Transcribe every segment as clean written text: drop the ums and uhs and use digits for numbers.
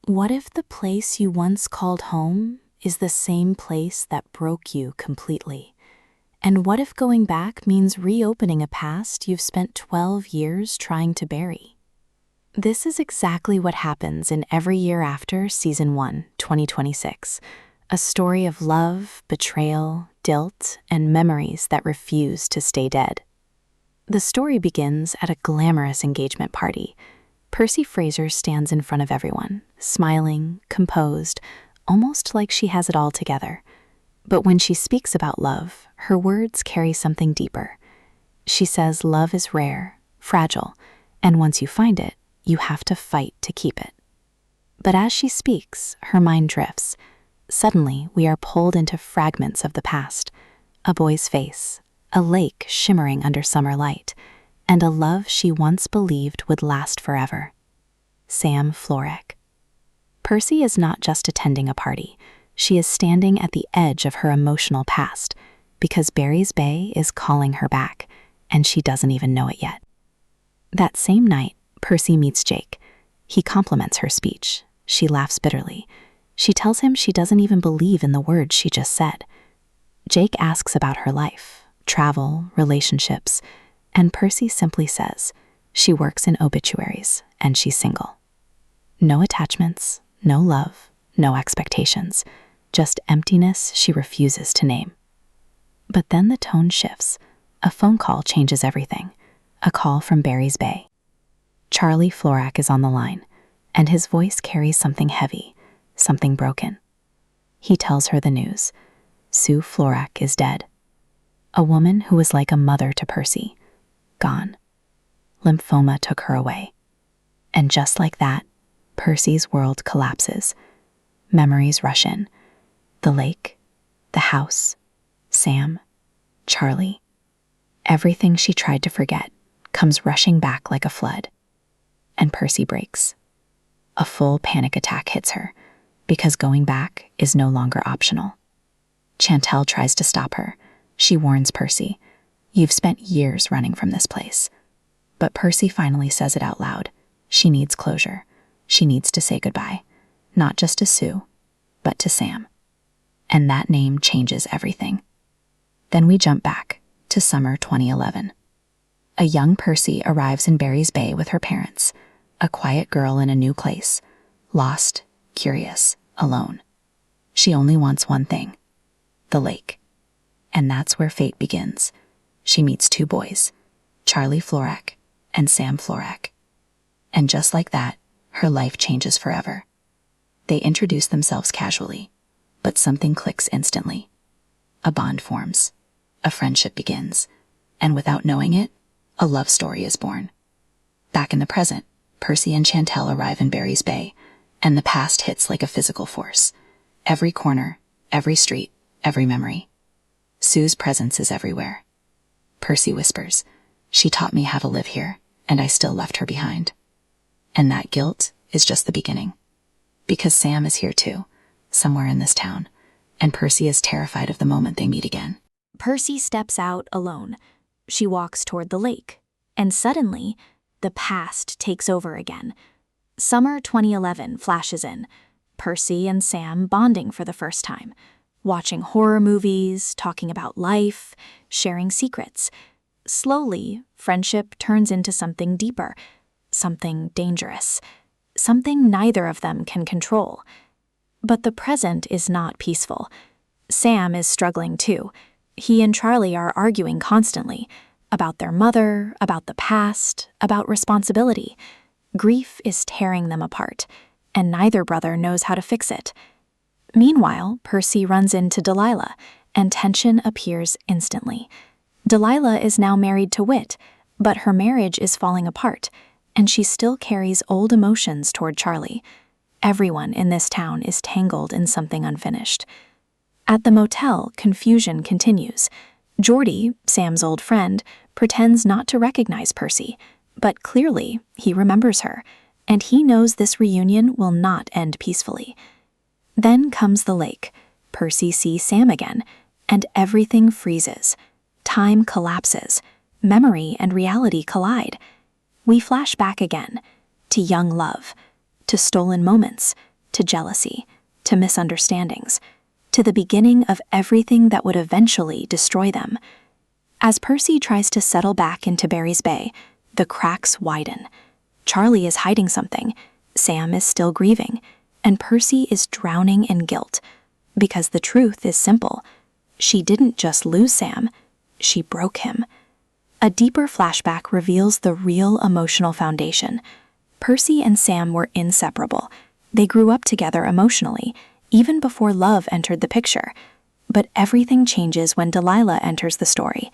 What if the place you once called home is the same place that broke you completely? And what if going back means reopening a past you've spent 12 years trying to bury? This is exactly what happens in Every Year After Season 1, 2026, a story of love, betrayal, guilt, and memories that refuse to stay dead. The story begins at a glamorous engagement party. Percy Fraser stands in front of everyone, smiling, composed, almost like she has it all together. But when she speaks about love, her words carry something deeper. She says love is rare, fragile, and once you find it, you have to fight to keep it. But as she speaks, her mind drifts. Suddenly, we are pulled into fragments of the past. A boy's face, a lake shimmering under summer light, and a love she once believed would last forever. Sam Florek. Percy is not just attending a party. She is standing at the edge of her emotional past because Barry's Bay is calling her back, and she doesn't even know it yet. That same night, Percy meets Jake. He compliments her speech. She laughs bitterly. She tells him she doesn't even believe in the words she just said. Jake asks about her life, travel, relationships, and Percy simply says she works in obituaries and she's single. No attachments, no love, no expectations, just emptiness she refuses to name. But then the tone shifts. A phone call changes everything. A call from Barry's Bay. Carley Fortune is on the line, and his voice carries something heavy, something broken. He tells her the news. Sue Florek is dead. A woman who was like a mother to Percy. Gone. Lymphoma took her away. And just like that, Percy's world collapses. Memories rush in. The lake, the house, Sam, Carley. Everything she tried to forget comes rushing back like a flood. And Percy breaks. A full panic attack hits her, because going back is no longer optional. Chantel tries to stop her. She warns Percy, "You've spent years running from this place." But Percy finally says it out loud. She needs closure. She needs to say goodbye, not just to Sue, but to Sam. And that name changes everything. Then we jump back to summer 2011. A young Percy arrives in Barry's Bay with her parents, a quiet girl in a new place, lost, curious, alone. She only wants one thing, the lake. And that's where fate begins. She meets two boys, Carley Fortune and Sam Florek. And just like that, her life changes forever. They introduce themselves casually, but something clicks instantly. A bond forms, a friendship begins, and without knowing it, a love story is born. Back in the present, Percy and Chantel arrive in Barry's Bay, and the past hits like a physical force. Every corner, every street, every memory. Sue's presence is everywhere. Percy whispers, "She taught me how to live here, and I still left her behind." And that guilt is just the beginning. Because Sam is here too, somewhere in this town, and Percy is terrified of the moment they meet again. Percy steps out alone. She walks toward the lake, and suddenly, the past takes over again. Summer 2011 flashes in. Percy and Sam bonding for the first time, watching horror movies, talking about life, sharing secrets. Slowly, friendship turns into something deeper, something dangerous, something neither of them can control. But the present is not peaceful. Sam is struggling too. He and Carley are arguing constantly about their mother, about the past, about responsibility. Grief is tearing them apart, and neither brother knows how to fix it. Meanwhile, Percy runs into Delilah, and tension appears instantly. Delilah is now married to Whit, but her marriage is falling apart, and she still carries old emotions toward Carley. Everyone in this town is tangled in something unfinished. At the motel, confusion continues. Geordie, Sam's old friend, pretends not to recognize Percy, but clearly he remembers her, and he knows this reunion will not end peacefully. Then comes the lake. Percy sees Sam again, and everything freezes. Time collapses. Memory and reality collide. We flash back again, to young love, to stolen moments, to jealousy, to misunderstandings, to the beginning of everything that would eventually destroy them. As Percy tries to settle back into Barry's Bay, the cracks widen. Charlie is hiding something, Sam is still grieving, and Percy is drowning in guilt. Because the truth is simple. She didn't just lose Sam, she broke him. A deeper flashback reveals the real emotional foundation. Percy and Sam were inseparable. They grew up together emotionally, even before love entered the picture. But everything changes when Delilah enters the story.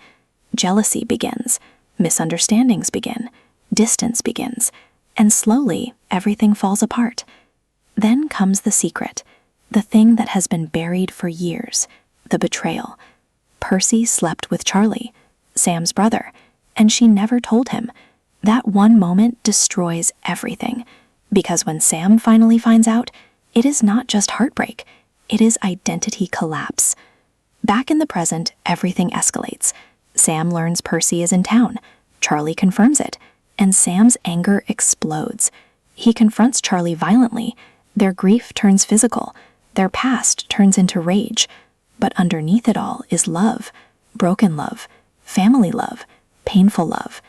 Jealousy begins, misunderstandings begin, distance begins, and slowly everything falls apart. Then comes the secret, the thing that has been buried for years, the betrayal. Percy slept with Charlie, Sam's brother, and she never told him. That one moment destroys everything, because when Sam finally finds out, it is not just heartbreak, it is identity collapse. Back in the present, everything escalates. Sam learns Percy is in town, Charlie confirms it, and Sam's anger explodes. He confronts Charlie violently. Their grief turns physical, their past turns into rage. But underneath it all is love, broken love, family love, painful love.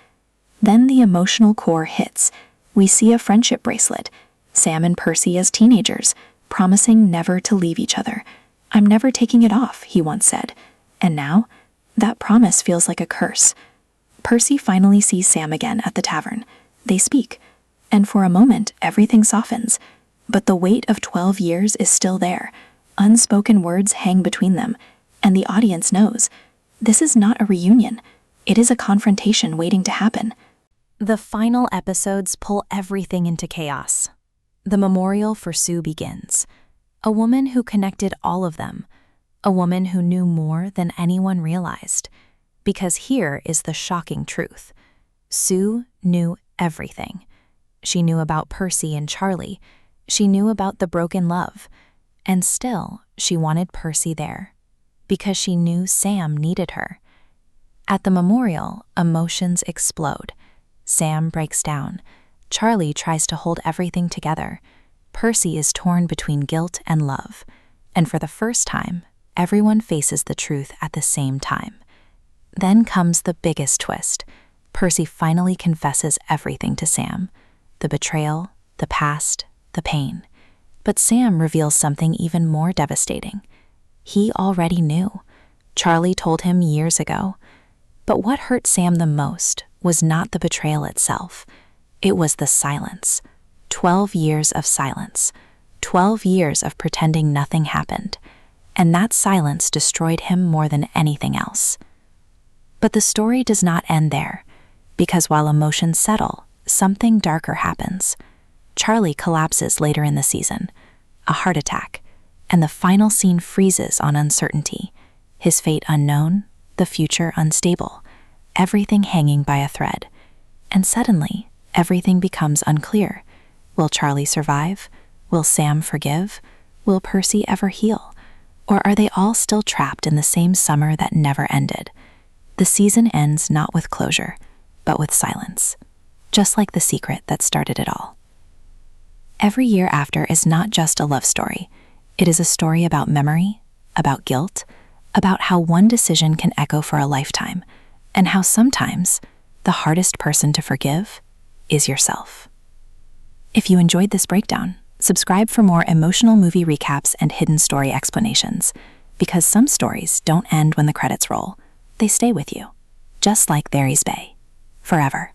Then the emotional core hits. We see a friendship bracelet, Sam and Percy as teenagers, promising never to leave each other. "I'm never taking it off," he once said. And now, that promise feels like a curse. Percy finally sees Sam again at the tavern. They speak, and for a moment everything softens. But the weight of 12 years is still there. Unspoken words hang between them, and the audience knows. This is not a reunion. It is a confrontation waiting to happen. The final episodes pull everything into chaos. The memorial for Sue begins. A woman who connected all of them. A woman who knew more than anyone realized. Because here is the shocking truth. Sue knew everything. She knew about Percy and Charlie. She knew about the broken love. And still, she wanted Percy there. Because she knew Sam needed her. At the memorial, emotions explode. Sam breaks down. Charlie tries to hold everything together. Percy is torn between guilt and love. And for the first time, everyone faces the truth at the same time. Then comes the biggest twist. Percy finally confesses everything to Sam. The betrayal, the past, the pain. But Sam reveals something even more devastating. He already knew. Charlie told him years ago. But what hurt Sam the most was not the betrayal itself. It was the silence. 12 years of silence. 12 years of pretending nothing happened. And that silence destroyed him more than anything else. But the story does not end there, because while emotions settle, something darker happens. Charlie collapses later in the season, a heart attack, and the final scene freezes on uncertainty, his fate unknown, the future unstable, everything hanging by a thread. And suddenly, everything becomes unclear. Will Charlie survive? Will Sam forgive? Will Percy ever heal? Or are they all still trapped in the same summer that never ended? The season ends not with closure, but with silence, just like the secret that started it all. Every Year After is not just a love story. It is a story about memory, about guilt, about how one decision can echo for a lifetime, and how sometimes the hardest person to forgive is yourself. If you enjoyed this breakdown, subscribe for more emotional movie recaps and hidden story explanations, because some stories don't end when the credits roll. They stay with you, just like Barry's Bay, forever.